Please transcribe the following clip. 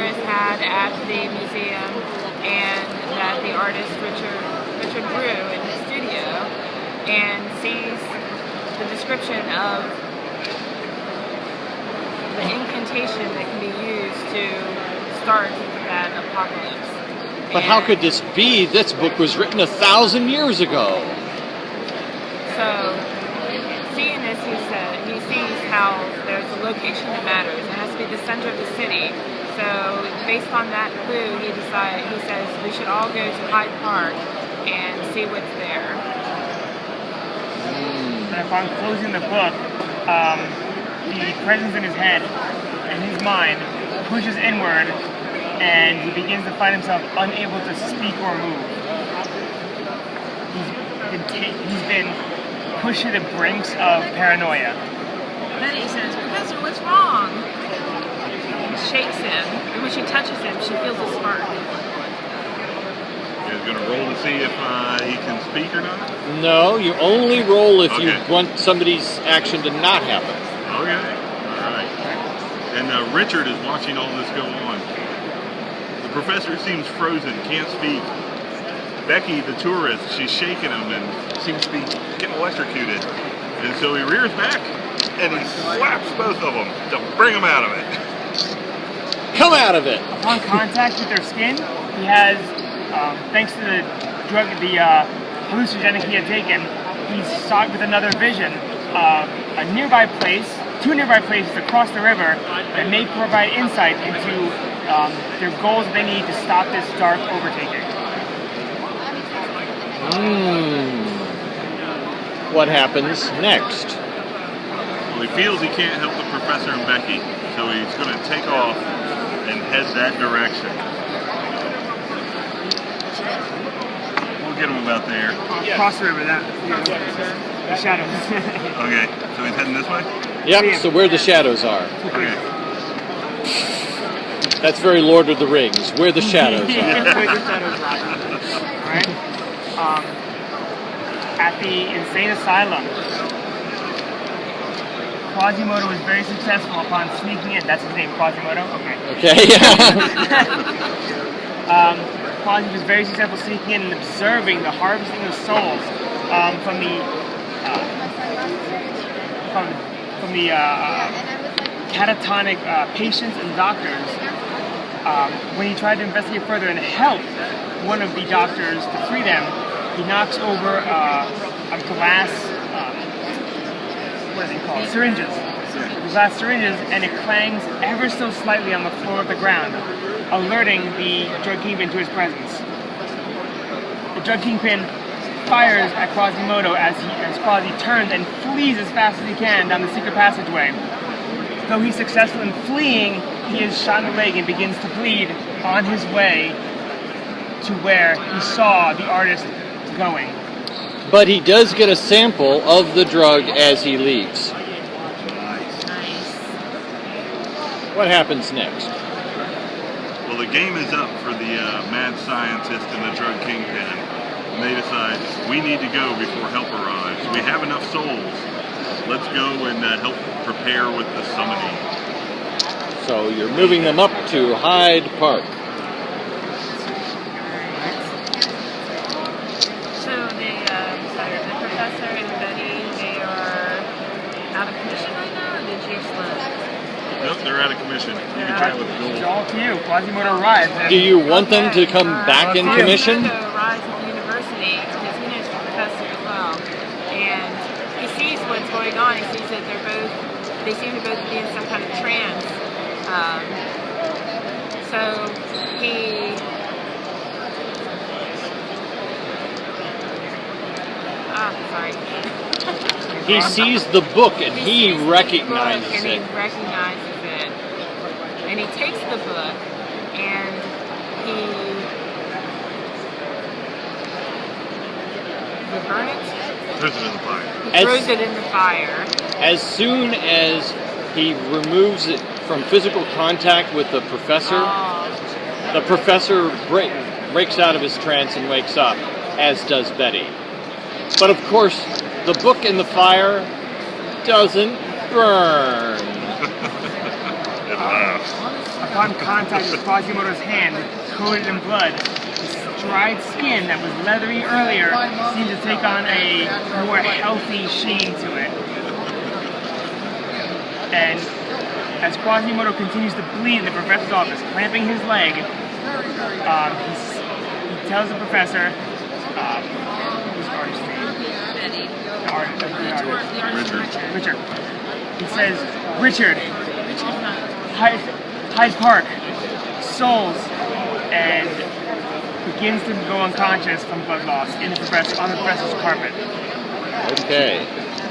tourist had at the museum, and that the artist Richard drew in his studio, and sees the description of the incantation that can be used to start that apocalypse. But how could this be? This book was written 1,000 years ago. So, seeing this, he sees how there's a location that matters. It has to be the center of the city. So, based on that clue, he says we should all go to Hyde Park and see what's there. And upon closing the book, the presence in his head, in his mind, pushes inward, and he begins to find himself unable to speak or move. He's been pushed to the brinks of paranoia. Then he says, "Professor, what's wrong?" She shakes him, and when she touches him, she feels a spark. You guys gonna roll to see if he can speak or not? No, you only roll if you want somebody's action to not happen. Okay, all right. And Richard is watching all this go on. The professor seems frozen, can't speak. Becky, the tourist, she's shaking him and seems to be getting electrocuted. And so he rears back and he slaps both of them to bring them out of it. Come out of it! Upon contact with their skin, he has, thanks to the drug, the hallucinogenic he had taken, he's sought with another vision of a nearby place, two nearby places across the river that may provide insight into their goals that they need to stop this dark overtaking. What happens next? Well, he feels he can't help the professor and Becky, so he's going to take off and head that direction. We'll get him about there. Across the river, the shadows. Okay, so he's heading this way? Yep, so where the shadows are. Okay. That's very Lord of the Rings, where the shadows are. Where the shadows are. Right? At the insane asylum, Quasimodo was very successful upon sneaking in. That's his name, Quasimodo? Okay. Quasi was very successful sneaking in and observing the harvesting of souls from the catatonic patients and doctors. When he tried to investigate further and help one of the doctors to free them, he knocks over a glass, what is it called? Syringes. Glass syringes, and it clangs ever so slightly on the floor of the ground, alerting the drug kingpin to his presence. The drug kingpin fires at Quasimodo as Quasi turns and flees as fast as he can down the secret passageway. Though he's successful in fleeing, he is shot in the leg and begins to bleed on his way to where he saw the artist going. But he does get a sample of the drug as he leaves. What happens next? Well, the game is up for the mad scientist and the drug kingpin. And they decide, we need to go before help arrives. We have enough souls. Let's go and help prepare with the summoning. So you're moving them up to Hyde Park. So the professor and Betty, they are out of commission right now, or did you select? Nope, they're out of commission. You can try with gold. It's all to you. Quasimodo arrives. Do you want them to come back in commission? Quasimodo arrives at the university because he knows the professor as well, and he sees what's going on. He sees that they seem to both be in some kind of trance. So he sees the book and he recognizes it. And he takes the book and he burn it? Throws it in the fire. He throws it in the fire. As soon as he removes it from physical contact with the professor, the professor breaks out of his trance and wakes up, as does Betty. But of course, the book in the fire doesn't burn. It laughs. Upon contact with Quasimodo's hand, coated in blood, his dried skin that was leathery earlier seemed to take on a more healthy sheen to it. And as Quasimodo continues to bleed in the professor's office, clamping his leg, he tells the professor, who's the artist's name? Richard. He says, Richard, Hyde Park, souls, and begins to go unconscious from blood loss on the professor's carpet. Okay.